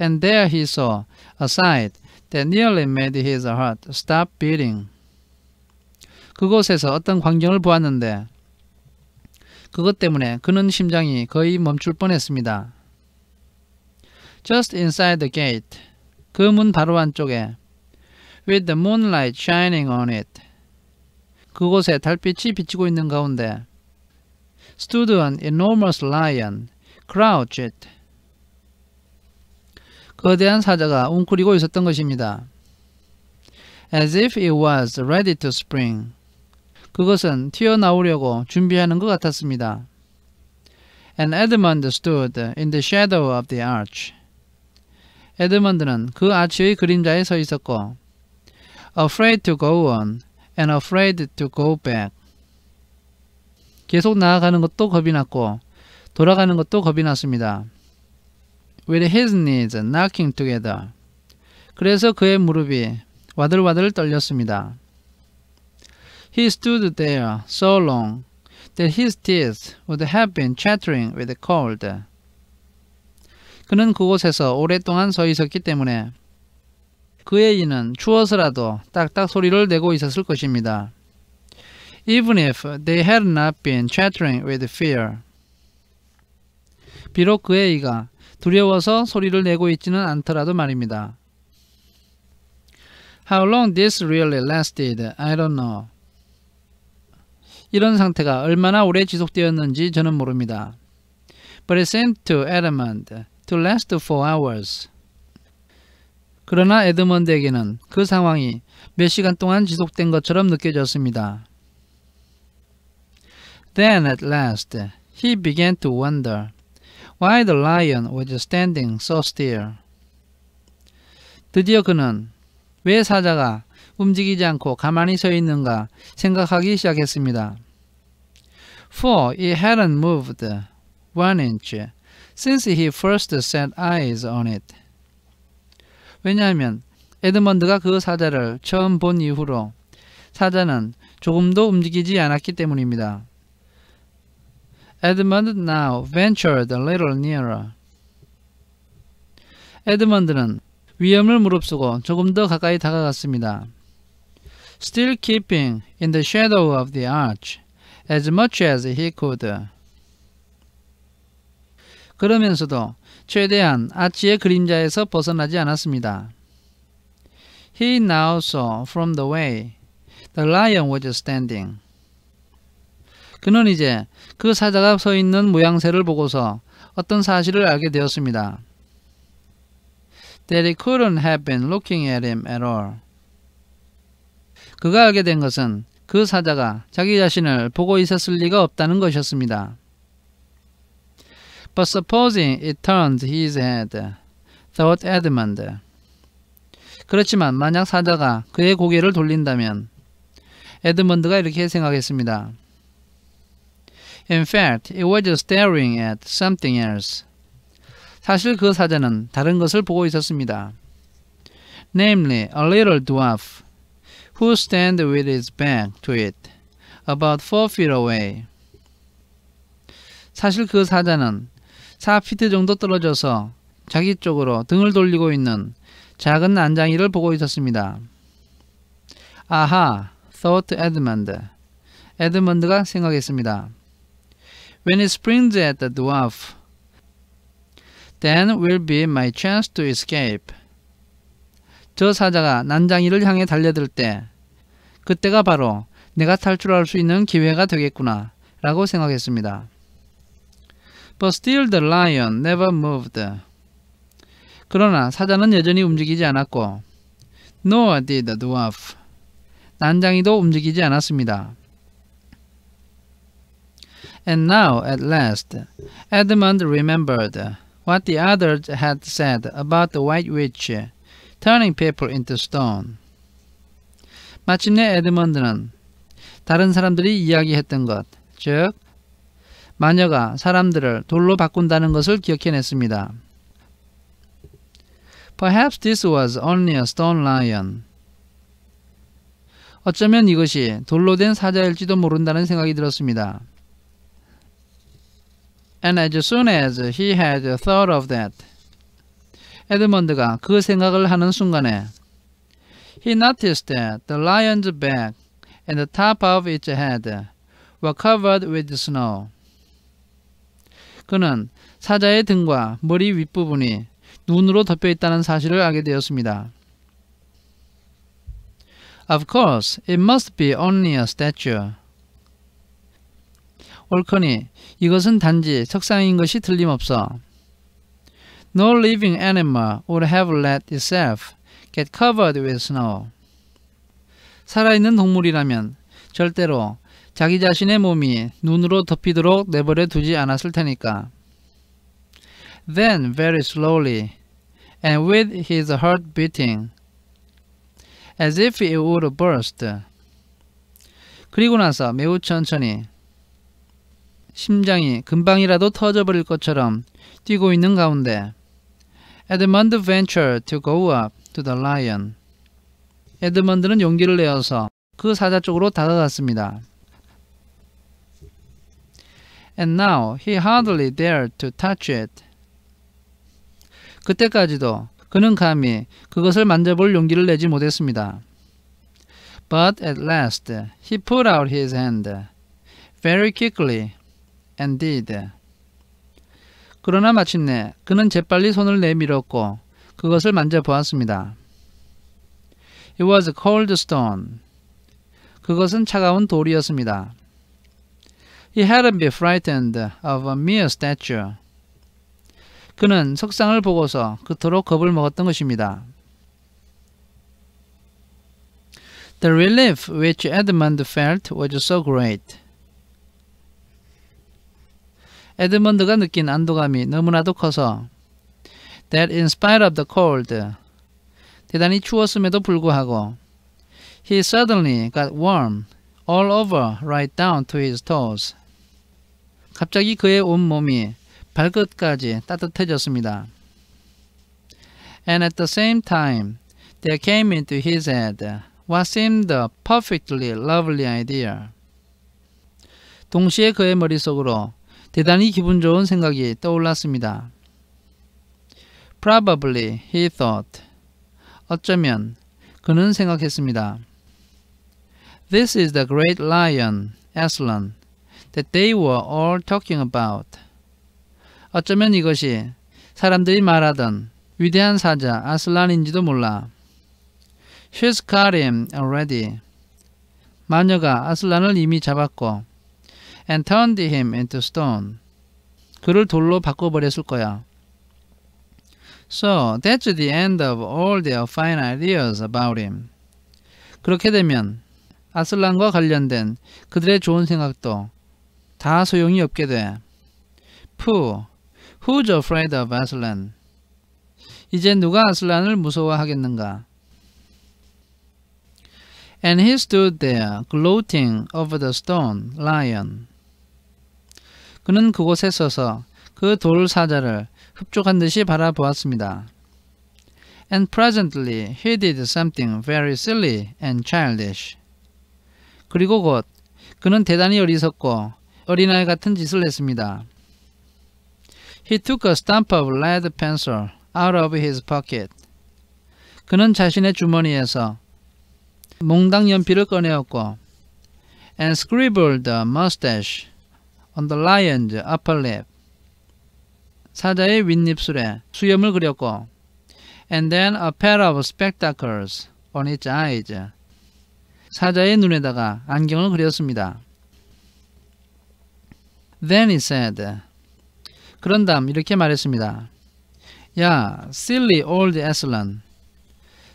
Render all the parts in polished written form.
and there he saw a sight that nearly made his heart stop beating. 그곳에서 어떤 광경을 보았는데 그것 때문에 그는 심장이 거의 멈출 뻔했습니다. Just inside the gate, 그 문 바로 안쪽에 with the moonlight shining on it, 그곳에 달빛이 비치고 있는 가운데 stood an enormous lion, crouched. 거대한 사자가 웅크리고 있었던 것입니다. As if it was ready to spring. 그것은 튀어나오려고 준비하는 것 같았습니다. And Edmund stood in the shadow of the arch. 에드먼드는 그 아치의 그림자에 서 있었고 afraid to go on and afraid to go back. 계속 나아가는 것도 겁이 났고 돌아가는 것도 겁이 났습니다. With his knees knocking together. 그래서 그의 무릎이 와들와들 떨렸습니다. He stood there so long that his teeth would have been chattering with cold. 그는 그곳에서 오랫동안 서 있었기 때문에 그의 이는 추워서라도 딱딱 소리를 내고 있었을 것입니다. Even if they had not been chattering with fear. 비록 그의 이가 두려워서 소리를 내고 있지는 않더라도 말입니다. How long this really lasted, I don't know. 이런 상태가 얼마나 오래 지속되었는지 저는 모릅니다. But it seemed to Edmund to last 4 hours. 그러나 에드먼드에게는 그 상황이 몇 시간 동안 지속된 것처럼 느껴졌습니다. Then at last he began to wonder why the lion was standing so still. 드디어 그는 왜 사자가 움직이지 않고 가만히 서 있는가 생각하기 시작했습니다. For it hadn't moved 1 inch since he first set eyes on it. 왜냐하면 에드먼드가 그 사자를 처음 본 이후로 사자는 조금도 움직이지 않았기 때문입니다. Edmund now ventured a little nearer. 에드먼드는 위험을 무릅쓰고 조금 더 가까이 다가갔습니다. Still keeping in the shadow of the arch as much as he could. 그러면서도 최대한 아치의 그림자에서 벗어나지 않았습니다. He now saw from the way the lion was standing. 그는 이제 그 사자가 서 있는 모양새를 보고서 어떤 사실을 알게 되었습니다. That he couldn't have been looking at him at all. 그가 알게 된 것은 그 사자가 자기 자신을 보고 있었을 리가 없다는 것이었습니다. But supposing it turned his head, thought Edmund. 그렇지만 만약 사자가 그의 고개를 돌린다면 에드먼드가 이렇게 생각했습니다. In fact, it was staring at something else. 사실 그 사자는 다른 것을 보고 있었습니다. Namely, a little dwarf who stand with his back to it, about 4 feet away. 사실 그 사자는 4피트 정도 떨어져서 자기 쪽으로 등을 돌리고 있는 작은 난장이를 보고 있었습니다. 아하, thought Edmund. 에드먼드가 생각했습니다. When it springs at the dwarf, then will be my chance to escape. 저 사자가 난장이를 향해 달려들 때 그때가 바로 내가 탈출할 수 있는 기회가 되겠구나 라고 생각했습니다. But still the lion never moved. 그러나 사자는 여전히 움직이지 않았고 nor did the dwarf. 난장이도 움직이지 않았습니다. And now at last Edmund remembered what the others had said about the white witch turning people into stone. 마침내 에드먼드는 다른 사람들이 이야기했던 것, 즉 마녀가 사람들을 돌로 바꾼다는 것을 기억해냈습니다. Perhaps this was only a stone lion. 어쩌면 이것이 돌로 된 사자일지도 모른다는 생각이 들었습니다. And as soon as he had thought of that, 에드먼드가 그 생각을 하는 순간에 He noticed that the lion's back and the top of its head were covered with snow. 그는 사자의 등과 머리 윗부분이 눈으로 덮여 있다는 사실을 알게 되었습니다. Of course, it must be only a statue. 옳거니 이것은 단지 석상인 것이 틀림없어. No living animal would have let itself get covered with snow. 살아있는 동물이라면 절대로 자기 자신의 몸이 눈으로 덮이도록 내버려 두지 않았을 테니까. Then very slowly, and with his heart beating, as if it would burst. 그리고 나서 매우 천천히 심장이 금방이라도 터져버릴 것처럼 뛰고 있는 가운데 Edmund ventured to go up to the lion. 에드먼드는 용기를 내어서 그 사자 쪽으로 다가갔습니다. And now he hardly dared to touch it. 그때까지도 그는 감히 그것을 만져볼 용기를 내지 못했습니다. But at last he put out his hand very quickly and did. 그러나 마침내 그는 재빨리 손을 내밀었고 그것을 만져보았습니다. It was a cold stone. 그것은 차가운 돌이었습니다. He hadn't been frightened of a mere statue. 그는 석상을 보고서 그토록 겁을 먹었던 것입니다. The relief which Edmund felt was so great. 에드먼드가 느낀 안도감이 너무나도 커서 that in spite of the cold, 대단히 추웠음에도 불구하고 he suddenly got warm all over right down to his toes. 갑자기 그의 온 몸이 발끝까지 따뜻해졌습니다. And at the same time, there came into his head what seemed a perfectly lovely idea. 동시에 그의 머릿속으로 대단히 기분 좋은 생각이 떠올랐습니다. Probably, he thought. 어쩌면 그는 생각했습니다. This is the great lion, Aslan, that they were all talking about. 어쩌면 이것이 사람들이 말하던 위대한 사자 아슬란인지도 몰라. She's got him already. 마녀가 아슬란을 이미 잡았고 and turned him into stone. 그를 돌로 바꿔버렸을 거야. So that's the end of all their fine ideas about him. 그렇게 되면 아슬란과 관련된 그들의 좋은 생각도 다 소용이 없게 돼. Pooh, who's afraid of Aslan? 이제 누가 아슬란을 무서워하겠는가? And he stood there gloating over the stone lion. 그는 그곳에 서서 그 돌 사자를 흡족한 듯이 바라보았습니다. And presently he did something very silly and childish. 그리고 곧 그는 대단히 어리석고 어린아이 같은 짓을 했습니다. He took a stump of lead pencil out of his pocket. 그는 자신의 주머니에서 몽당 연필을 꺼내었고 and scribbled a mustache on the lion's upper lip. 사자의 윗입술에 수염을 그렸고 and then a pair of spectacles on its eyes. 사자의 눈에다가 안경을 그렸습니다. Then he said. 그런 다음 이렇게 말했습니다. 야, silly old Aslan.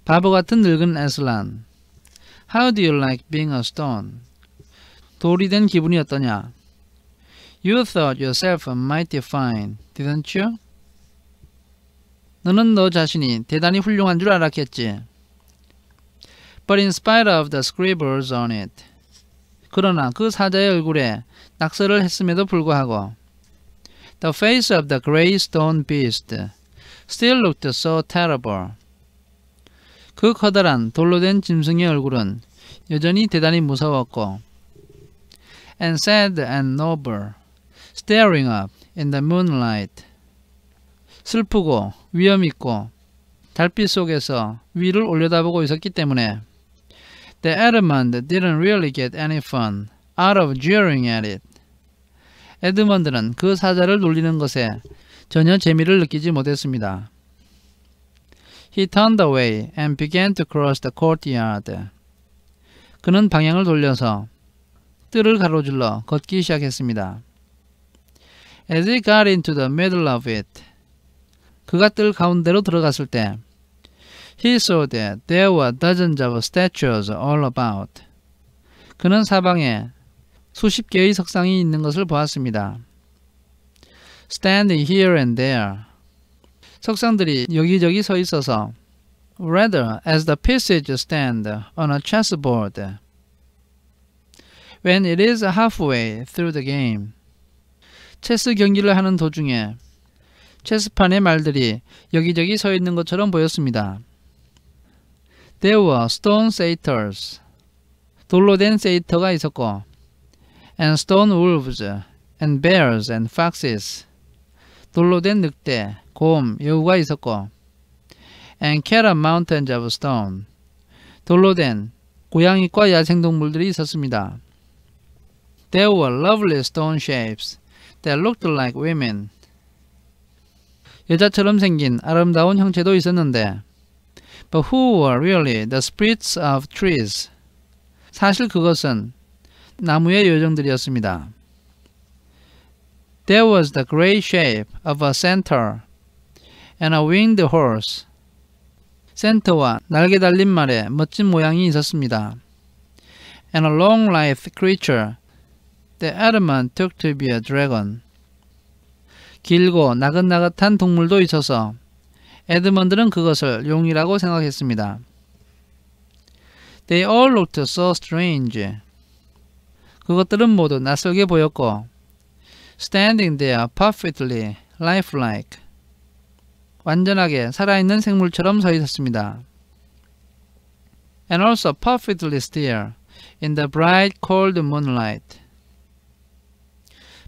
바보 같은 늙은 에슬란. How do you like being a stone? 돌이 된 기분이 어떠냐? You thought yourself mighty fine, didn't you? 너는 너 자신이 대단히 훌륭한 줄 알았겠지. But in spite of the scribbles on it. 그러나 그 사자의 얼굴에 낙서를 했음에도 불구하고 The face of the grey stone beast still looked so terrible. 그 커다란 돌로 된 짐승의 얼굴은 여전히 대단히 무서웠고 and sad and noble, staring up in the moonlight. 슬프고 위험있고 달빛 속에서 위를 올려다보고 있었기 때문에 The Edmund didn't really get any fun out of jeering at it. 에드먼드는 그 사자를 놀리는 것에 전혀 재미를 느끼지 못했습니다. He turned away and began to cross the courtyard. 그는 방향을 돌려서 뜰을 가로질러 걷기 시작했습니다. As he got into the middle of it, 그가 뜰 가운데로 들어갔을 때 He saw that there were dozens of statues all about. 그는 사방에 수십 개의 석상이 있는 것을 보았습니다. Standing here and there. 석상들이 여기저기 서 있어서 rather as the pieces stand on a chessboard. When it is halfway through the game. 체스 경기를 하는 도중에 체스판의 말들이 여기저기 서 있는 것처럼 보였습니다. There were stone satyrs. 돌로 된 세이터가 있었고 and stone wolves and bears and foxes. 돌로 된 늑대, 곰, 여우가 있었고 and cattle mountains of stone. 돌로 된 고양이과 야생동물들이 있었습니다. There were lovely stone shapes that looked like women. 여자처럼 생긴 아름다운 형체도 있었는데 but who were really the spirits of trees. 사실 그것은 나무의 요정들이었습니다. There was the great shape of a centaur and a winged horse. 센터와 날개 달린 말에 멋진 모양이 있었습니다. And a long-lithe creature that Edmund took to be a dragon. 길고 나긋나긋한 동물도 있어서 에드먼드는 그것을 용이라고 생각했습니다. They all looked so strange. 그것들은 모두 낯설게 보였고 standing there perfectly lifelike. 완전하게 살아있는 생물처럼 서 있었습니다. And also perfectly still in the bright cold moonlight.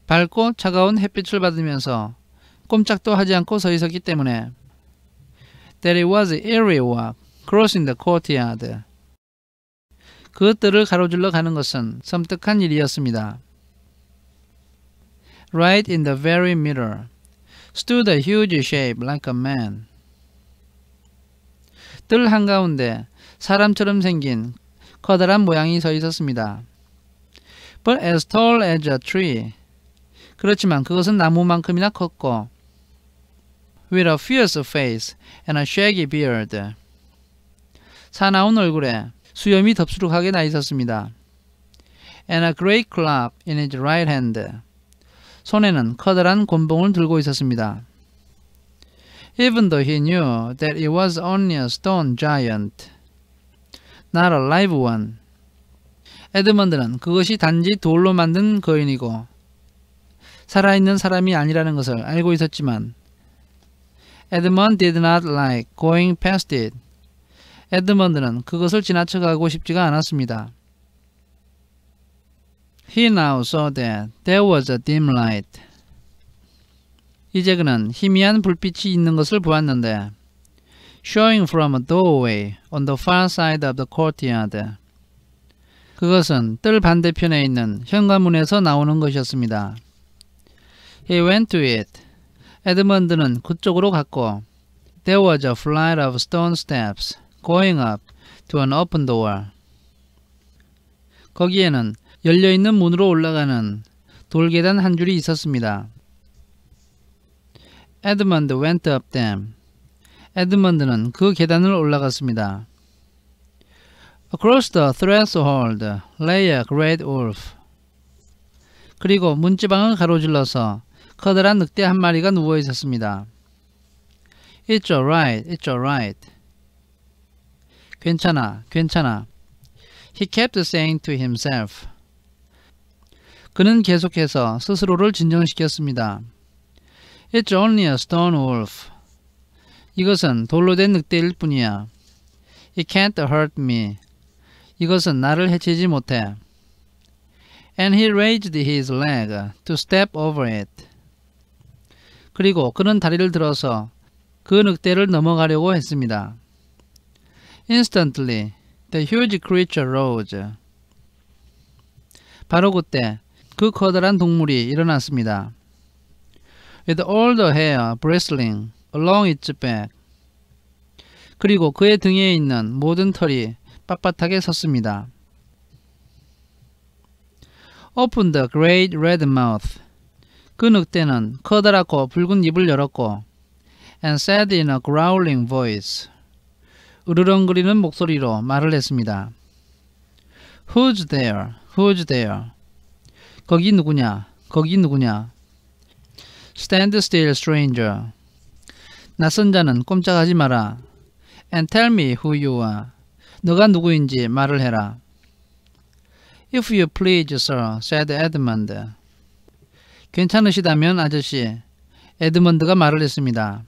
밝고 차가운 햇빛을 받으면서 꼼짝도 하지 않고 서 있었기 때문에 that it was eerie walk crossing the courtyard. 그 뜰을 가로질러 가는 것은 섬뜩한 일이었습니다. Right in the very middle stood a huge shape like a man. 뜰 한가운데 사람처럼 생긴 커다란 모양이 서 있었습니다. But as tall as a tree. 그렇지만 그것은 나무만큼이나 컸고 with a fierce face and a shaggy beard. 사나운 얼굴에 수염이 덥수룩하게 나 있었습니다. And a great club in his right hand. 손에는 커다란 곤봉을 들고 있었습니다. Even though he knew that it was only a stone giant, not a live one. 에드먼드는 그것이 단지 돌로 만든 거인이고 살아있는 사람이 아니라는 것을 알고 있었지만 Edmund did not like going past it. 에드먼드는 그것을 지나쳐가고 싶지가 않았습니다. He now saw that there was a dim light. 이제 그는 희미한 불빛이 있는 것을 보았는데 showing from a doorway on the far side of the courtyard. 그것은 뜰 반대편에 있는 현관문에서 나오는 것이었습니다. He went to it. 에드먼드는 그쪽으로 갔고 There was a flight of stone steps going up to an open door. 거기에는 열려있는 문으로 올라가는 돌계단 한 줄이 있었습니다. Edmund went up them. 에드먼드는 그 계단을 올라갔습니다. Across the threshold lay a great wolf. 그리고 문지방을 가로질러서 커다란 늑대 한 마리가 누워 있었습니다. It's alright, it's alright. 괜찮아, 괜찮아. He kept saying to himself. 그는 계속해서 스스로를 진정시켰습니다. It's only a stone wolf. 이것은 돌로 된 늑대일 뿐이야. It can't hurt me. 이것은 나를 해치지 못해. And he raised his leg to step over it. 그리고 그는 다리를 들어서 그 늑대를 넘어가려고 했습니다. Instantly, the huge creature rose. 바로 그때 그 커다란 동물이 일어났습니다. With all the hair bristling along its back. 그리고 그의 등에 있는 모든 털이 빳빳하게 섰습니다. Open the great red mouth. 그 늑대는 커다랗고 붉은 입을 열었고 and said in a growling voice. 으르렁거리는 목소리로 말을 했습니다. Who's there? Who's there? 거기 누구냐? 거기 누구냐? Stand still, stranger. 낯선 자는 꼼짝하지 마라. And tell me who you are. 너가 누구인지 말을 해라. If you please, sir, said Edmund. 괜찮으시다면 아저씨, 에드먼드가 말을 했습니다.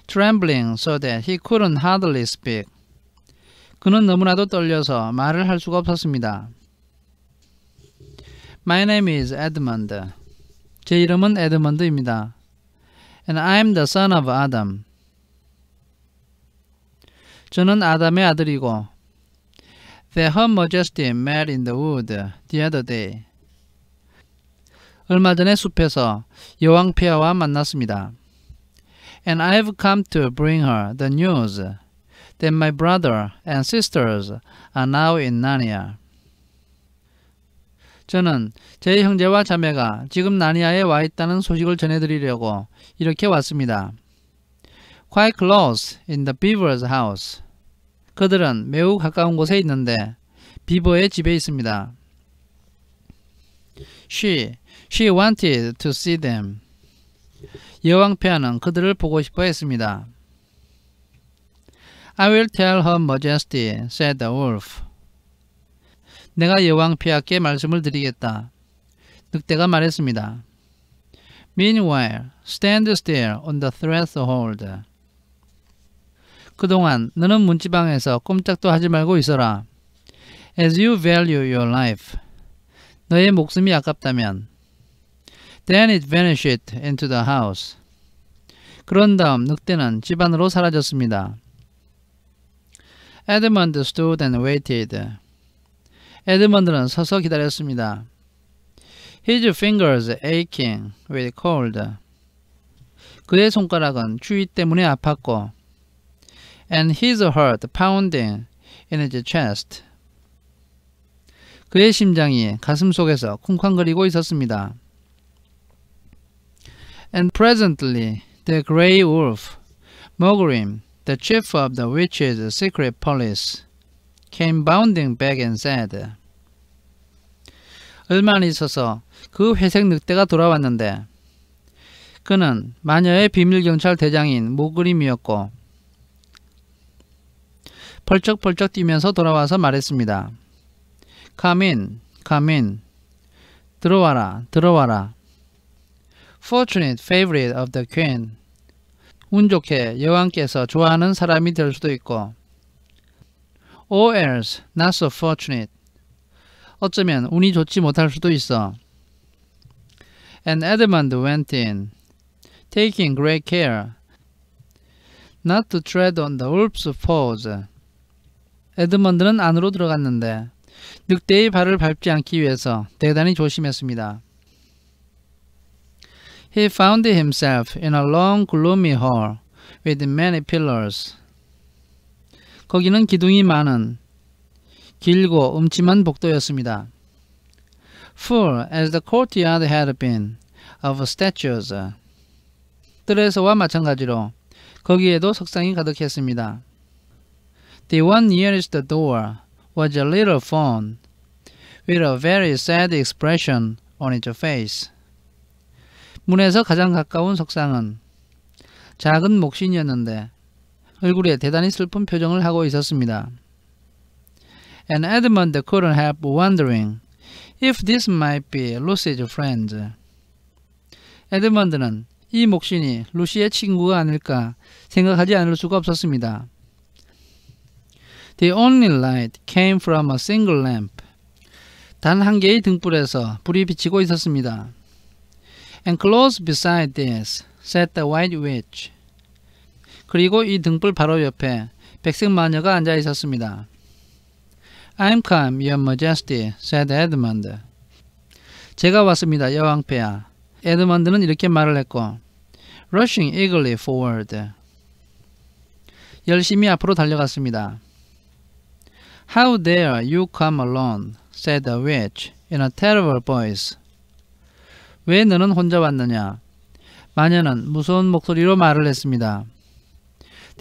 Trembling so that he couldn't hardly speak. 그는 너무나도 떨려서 말을 할 수가 없었습니다. My name is Edmund. 제 이름은 에드먼드입니다. And I'm the son of Adam. 저는 아담의 아들이고 That Her Majesty met in the wood the other day. 얼마 전에 숲에서 여왕 폐하와 만났습니다. And I've come to bring her the news that my brother and sisters are now in Narnia. 저는 제 형제와 자매가 지금 나니아에 와 있다는 소식을 전해드리려고 이렇게 왔습니다. Quite close in the beaver's house. 그들은 매우 가까운 곳에 있는데 비버의 집에 있습니다. She wanted to see them. 여왕 폐하는 그들을 보고 싶어 했습니다. I will tell her majesty, said the wolf. 내가 여왕 폐하께 말씀을 드리겠다. 늑대가 말했습니다. Meanwhile, stand still on the threshold. 그동안 너는 문지방에서 꼼짝도 하지 말고 있어라. As you value your life. 너의 목숨이 아깝다면. Then it vanished into the house. 그런 다음 늑대는 집 안으로 사라졌습니다. Edmund stood and waited. 에드먼드는 서서 기다렸습니다. His fingers aching with cold. 그의 손가락은 추위 때문에 아팠고 and his heart pounding in his chest. 그의 심장이 가슴 속에서 쿵쾅거리고 있었습니다. And presently the grey wolf, Mogrim, the chief of the witches' secret police, came bounding back and said. 얼마 안 있어서 그 회색 늑대가 돌아왔는데 그는 마녀의 비밀경찰 대장인 모그림이었고 펄쩍펄쩍 뛰면서 돌아와서 말했습니다. Come in, come in. 들어와라, 들어와라. Fortunate favorite of the queen. 운 좋게 여왕께서 좋아하는 사람이 될 수도 있고 or else not so fortunate. 어쩌면 운이 좋지 못할 수도 있어. And Edmund went in, taking great care not to tread on the wolf's paws. 에드먼드는 안으로 들어갔는데 늑대의 발을 밟지 않기 위해서 대단히 조심했습니다. He found himself in a long gloomy hall with many pillars. 거기는 기둥이 많은 길고 음침한 복도였습니다. Full as the courtyard had been of statues. 뜰에서와 마찬가지로 거기에도 석상이 가득했습니다. The one nearest the door was a little fawn with a very sad expression on its face. 문에서 가장 가까운 석상은 작은 목신이었는데 얼굴에 대단히 슬픈 표정을 하고 있었습니다. And Edmund couldn't help wondering if this might be Lucy's friend. 에드먼드는 이 목신이 루시의 친구가 아닐까 생각하지 않을 수가 없었습니다. The only light came from a single lamp. 단 한 개의 등불에서 불이 비치고 있었습니다. And close beside this sat the White Witch. 그리고 이 등불 바로 옆에 백색 마녀가 앉아 있었습니다. I'm come, your majesty, said Edmund. 제가 왔습니다, 여왕폐하. 에드먼드는 이렇게 말을 했고, rushing eagerly forward. 열심히 앞으로 달려갔습니다. How dare you come alone, said the witch in a terrible voice. 왜 너는 혼자 왔느냐? 마녀는 무서운 목소리로 말을 했습니다.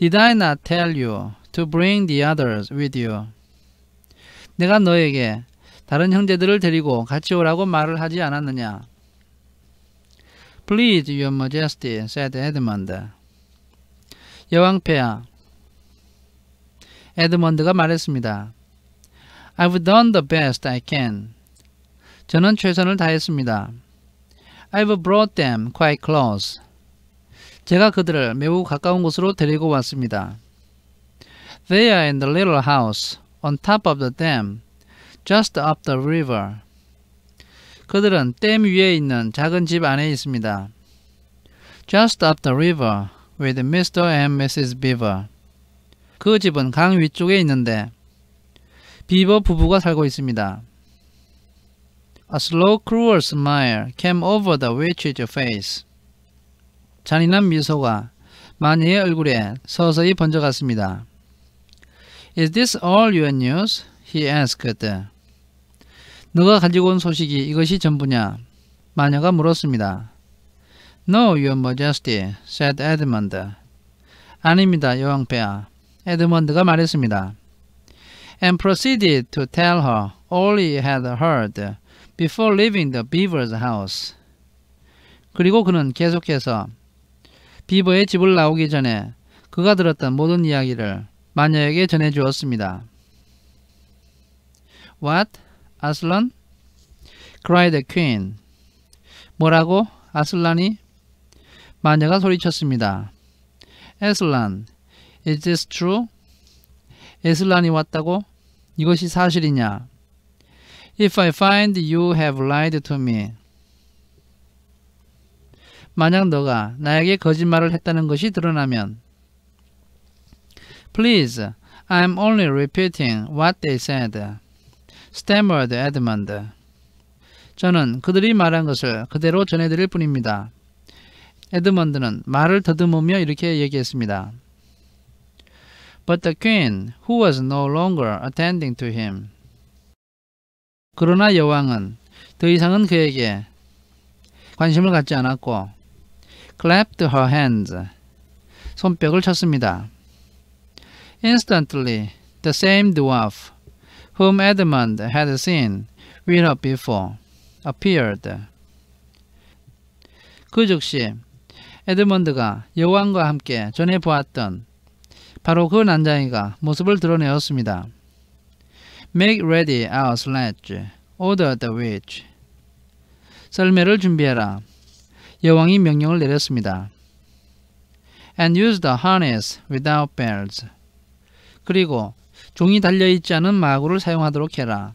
Did I not tell you to bring the others with you? 내가 너에게 다른 형제들을 데리고 같이 오라고 말을 하지 않았느냐? Please, your majesty, said Edmund. 여왕폐하, 에드먼드가 말했습니다. I've done the best I can. 저는 최선을 다했습니다. I've brought them quite close. 제가 그들을 매우 가까운 곳으로 데리고 왔습니다. They are in the little house on top of the dam, just up the river. 그들은 댐 위에 있는 작은 집 안에 있습니다. Just up the river with Mr. and Mrs. Beaver. 그 집은 강 위쪽에 있는데 비버 부부가 살고 있습니다. A slow, cruel smile came over the witch's face. 잔인한 미소가 마녀의 얼굴에 서서히 번져갔습니다. Is this all your news? He asked. 너가 가지고 온 소식이 이것이 전부냐? 마녀가 물었습니다. No, your majesty, said Edmund. 아닙니다, 여왕폐하. 에드먼드가 말했습니다. And proceeded to tell her all he had heard before leaving the beaver's house. 그리고 그는 계속해서 비버의 집을 나오기 전에 그가 들었던 모든 이야기를 마녀에게 전해주었습니다. What? 아슬란? cried the queen. 뭐라고? 아슬란이? 마녀가 소리쳤습니다. 에슬란, is this true? 에슬란이 왔다고? 이것이 사실이냐? If I find you have lied to me. 만약 너가 나에게 거짓말을 했다는 것이 드러나면 Please, I'm only repeating what they said. stammered Edmund. 저는 그들이 말한 것을 그대로 전해드릴 뿐입니다. 에드먼드는 말을 더듬으며 이렇게 얘기했습니다. But the queen, who was no longer attending to him. 그러나 여왕은 더 이상은 그에게 관심을 갖지 않았고 clapped her hands. 손뼉을 쳤습니다. Instantly, the same dwarf, whom Edmund had seen with her before, appeared. 그 즉시 에드먼드가 여왕과 함께 전에 보았던 바로 그 난장이가 모습을 드러내었습니다. Make ready our sledge, ordered the witch. 썰매를 준비해라. 여왕이 명령을 내렸습니다. And use the harness without bells. 그리고 종이 달려있지 않은 마구를 사용하도록 해라.